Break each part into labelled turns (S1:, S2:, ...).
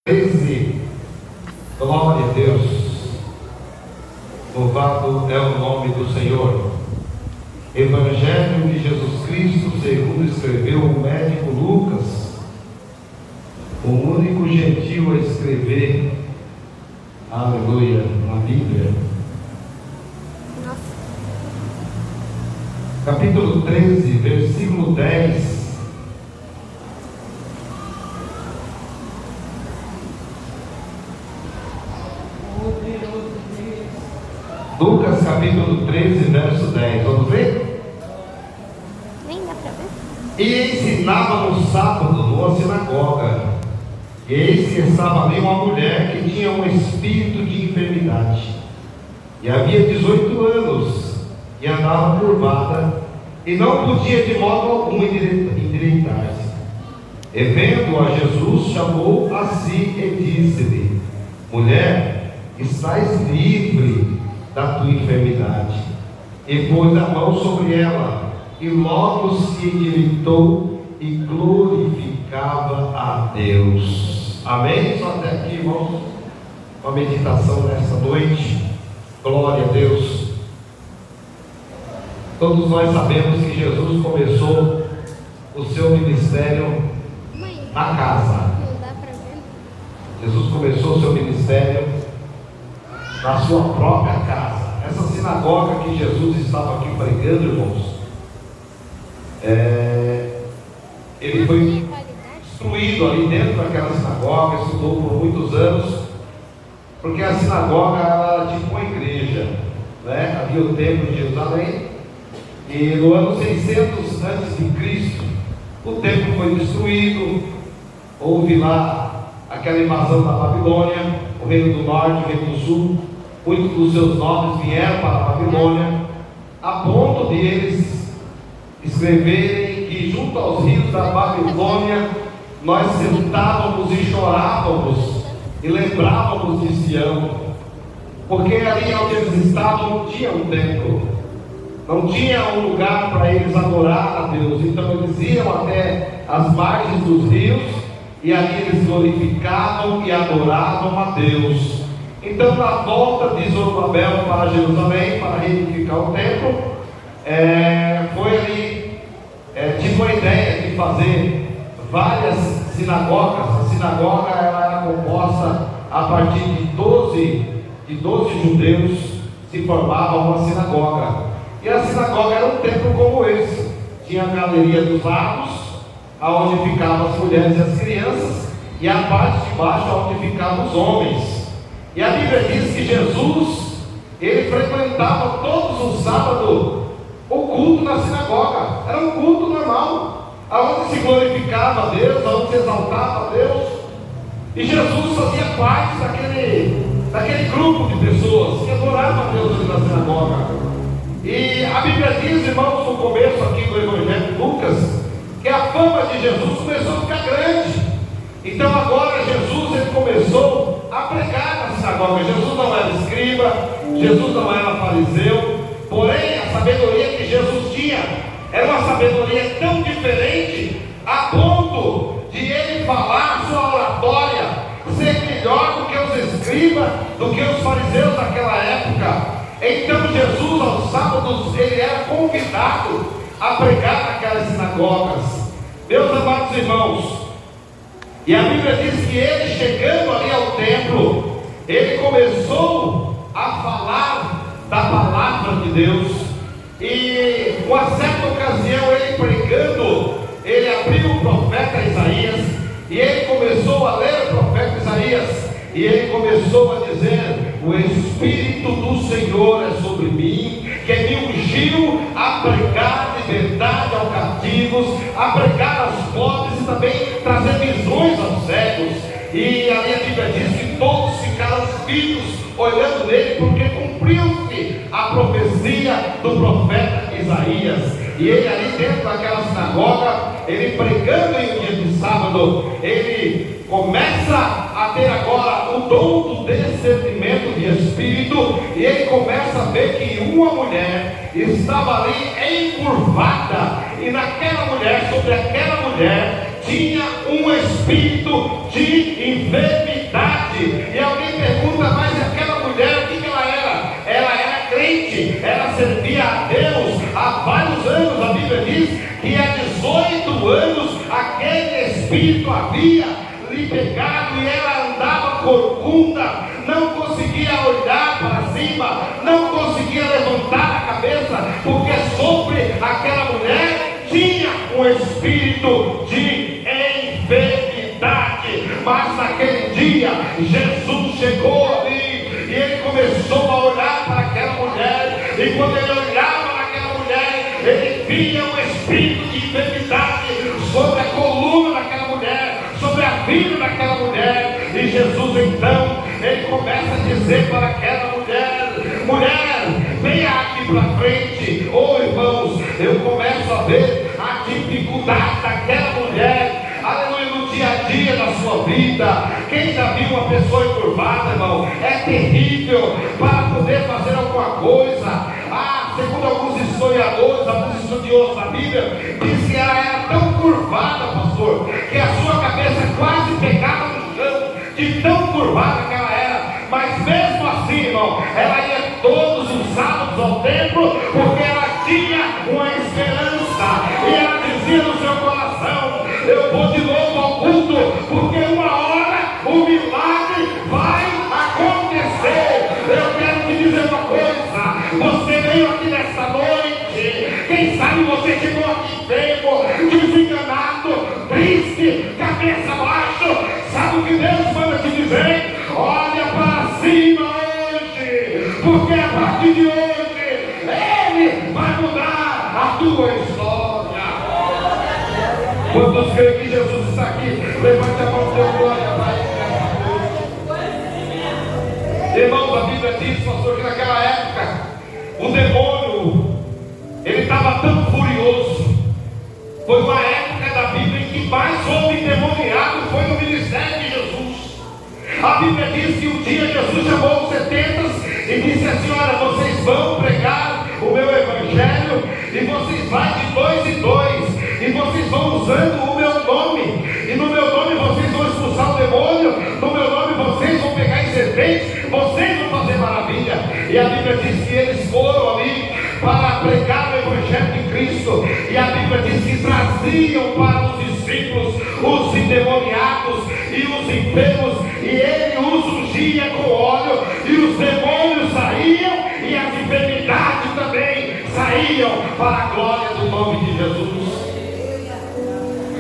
S1: 13. Glória a Deus. Louvado é o nome do Senhor. Evangelho de Jesus Cristo segundo escreveu o médico Lucas, o único gentil a escrever, aleluia, na Bíblia. Capítulo 13, versículo 10. Lucas capítulo 13, verso 10. Vamos ver?
S2: Nem dá pra ver.
S1: E ensinava no sábado numa sinagoga. E eis que estava ali uma mulher que tinha um espírito de enfermidade. E havia 18 anos. E andava curvada. E não podia de modo algum endireitar-se. E vendo a Jesus, chamou a si e disse-lhe: Mulher, estás livre da tua enfermidade. E pôs a mão sobre ela, e logo se endireitou e glorificava a Deus. Amém? Só até aqui, irmãos, uma meditação nessa noite. Glória a Deus. Todos nós sabemos que Jesus começou o seu ministério na casa.
S2: Não dá pra ver.
S1: Jesus começou o seu ministério na sua própria casa. Essa sinagoga que Jesus estava aqui pregando, irmãos, ele foi instruído ali dentro daquela sinagoga, estudou por muitos anos, porque a sinagoga era tipo uma igreja, né? Havia o templo de Jerusalém, e no ano 600 antes de Cristo, o templo foi destruído. Houve lá aquela invasão da Babilônia, o reino do norte, o reino do sul. Muitos dos seus nomes vieram para a Babilônia, a ponto de eles escreverem que junto aos rios da Babilônia nós sentávamos e chorávamos e lembrávamos de Sião, porque ali onde eles estavam não tinha um templo, não tinha um lugar para eles adorar a Deus. Então eles iam até as margens dos rios e ali eles glorificavam e adoravam a Deus. Então, na volta de Zorobabel para Jerusalém, para reedificar o templo, foi ali, tipo a ideia de fazer várias sinagogas. A sinagoga ela era composta a partir de 12 judeus, se formava uma sinagoga. E a sinagoga era um templo como esse. Tinha a galeria dos lados, aonde ficavam as mulheres e as crianças, e a parte de baixo, onde ficavam os homens. E a Bíblia diz que Jesus, ele frequentava todos os sábados o culto na sinagoga. Era um culto normal, aonde se glorificava a Deus, aonde se exaltava a Deus. E Jesus fazia parte daquele grupo de pessoas que adoravam a Deus ali na sinagoga. E a Bíblia diz, irmãos, no começo aqui do Evangelho de Lucas, que a fama de Jesus começou a ficar grande. Então agora Jesus ele começou a pregar na sinagoga. Jesus não era escriba, Jesus não era fariseu, porém a sabedoria que Jesus tinha era uma sabedoria tão diferente, a ponto de ele falar a sua oratória ser melhor do que os escribas, do que os fariseus daquela época. Então Jesus aos sábados ele era convidado a pregar naquelas sinagogas. Meus amados irmãos, e a Bíblia diz que ele, chegando ali ao templo, ele começou a falar da palavra de Deus. E uma certa ocasião, ele pregando, ele abriu o profeta Isaías, e ele começou a ler o profeta Isaías, e ele começou a dizer: o Espírito do Senhor é sobre mim, que me ungiu a pregar liberdade aos cativos, a pregar aos pobres e também trazer visões aos cegos. E ali a Bíblia diz que todos ficaram fitos olhando nele, porque cumpriu-se a profecia do profeta Isaías. E ele ali dentro daquela sinagoga, ele pregando em um dia de sábado, ele começa a ter agora o dom do discernimento de espírito, e ele começa a ver que uma mulher estava ali encurvada, e naquela mulher, sobre aquela mulher, tinha um espírito de enfermidade. havia lhe pegado e ela andava corcunda, não conseguia olhar para cima, não conseguia levantar a cabeça, porque sobre aquela mulher tinha um espírito de enfermidade. Mas naquele dia Jesus chegou ali e ele começou a olhar para aquela mulher, e quando ele olhava naquela mulher, ele via um espírito de enfermidade sobre a coluna daquela mulher, sobre a vida daquela mulher. E Jesus então, ele começa a dizer para aquela mulher: mulher, venha aqui para frente. Oh irmãos, eu começo a ver a dificuldade daquela mulher, aleluia, no dia a dia da sua vida. Quem já viu uma pessoa encurvada, irmão, é terrível para poder fazer alguma coisa. Segundo alguns historiadores, alguns estudiosos da Bíblia, diz que ela era tão curvada, pastor, que a sua cabeça quase pegava no chão, de tão curvada que ela era. Mas mesmo assim, irmão, ela ia todos os sábados ao templo, porque ela tinha uma esperança, e ela dizia no seu coração: eu vou de novo ao culto, porque uma hora o milagre vai acontecer. Eu quero te dizer uma coisa: você veio aqui nesta noite, quem sabe você chegou aqui enfermo, desenganado, triste, cabeça baixa. Sabe o que Deus manda te dizer? Olha para cima hoje, porque a partir de hoje Ele vai mudar a tua história. Quantos creem que Jesus está aqui? Levante a mão, dê glória para Ele. Irmãos, a Bíblia diz, pastor, que naquela época o demônio, ele estava tão furioso. Foi uma época da Bíblia em que mais houve endemoniado, foi no ministério de Jesus. A Bíblia diz que um dia Jesus chamou os 70 e disse assim: olha, vocês vão pregar o meu evangelho, e vocês vão de 2 em 2, e vocês vão usando o meu nome, e no meu nome vocês vão expulsar o demônio, no meu nome vocês vão pegar em serpentes, vocês vão fazer maravilha. E a Bíblia diz que eles foram ali para pregar o evangelho de Cristo, e a Bíblia diz que traziam para os discípulos os endemoniados e os enfermos, e ele os ungia com óleo, e os demônios saíam, e as enfermidades também saíam, para a glória do nome de Jesus.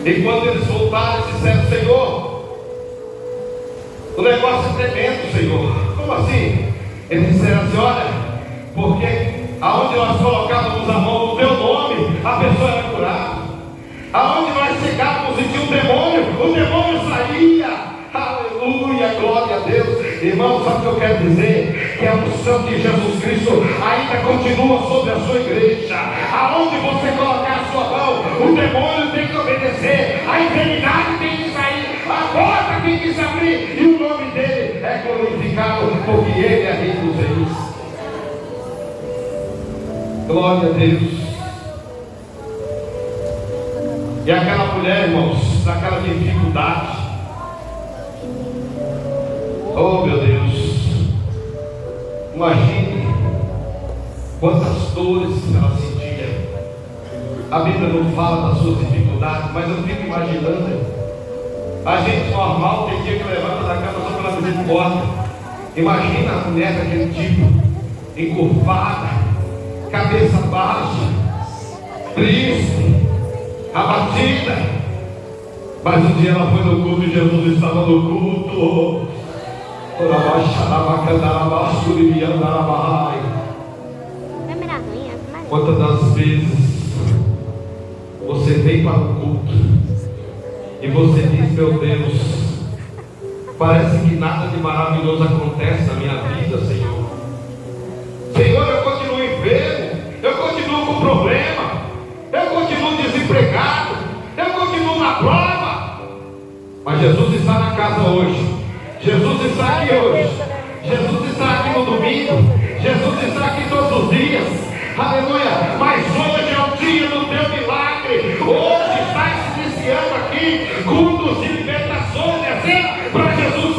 S1: E quando eles voltaram, eles disseram: Senhor, o negócio é tremendo, Senhor. Como assim? Eles disseram assim: olha, porque aonde nós colocávamos a mão no teu nome, a pessoa era curada. Aonde nós chegávamos e tinha um demônio, o demônio saía. Aleluia, glória a Deus. Irmão, sabe o que eu quero dizer? Que a unção de Jesus Cristo ainda continua sobre a sua igreja. Aonde você colocar a sua mão, o demônio tem que obedecer, a enfermidade tem que sair, a porta tem que se abrir, e o nome dele é glorificado, porque ele é rei dos reis. Glória a Deus. E aquela mulher, irmãos, naquela dificuldade, oh meu Deus, imagine quantas dores ela sentia. A Bíblia não fala das suas dificuldades, mas eu fico imaginando. A gente normal tem dia que levanta da cama só pela misericórdia. Imagina a mulher daquele tipo, encurvada, cabeça baixa, triste, abatida. Mas um dia ela foi no culto e Jesus estava no culto. Quantas das vezes você vem para o culto e você diz: meu Deus, parece que nada de maravilhoso acontece na minha vida, Senhor. Senhor, eu continuo enfermo, eu continuo com problema, eu continuo desempregado, eu continuo na prova. Mas Jesus está na casa hoje. Jesus está aqui hoje. Jesus está aqui no domingo. Jesus está aqui todos os dias. Aleluia. Mas hoje é o dia do teu milagre. Hoje está se iniciando aqui, conduzido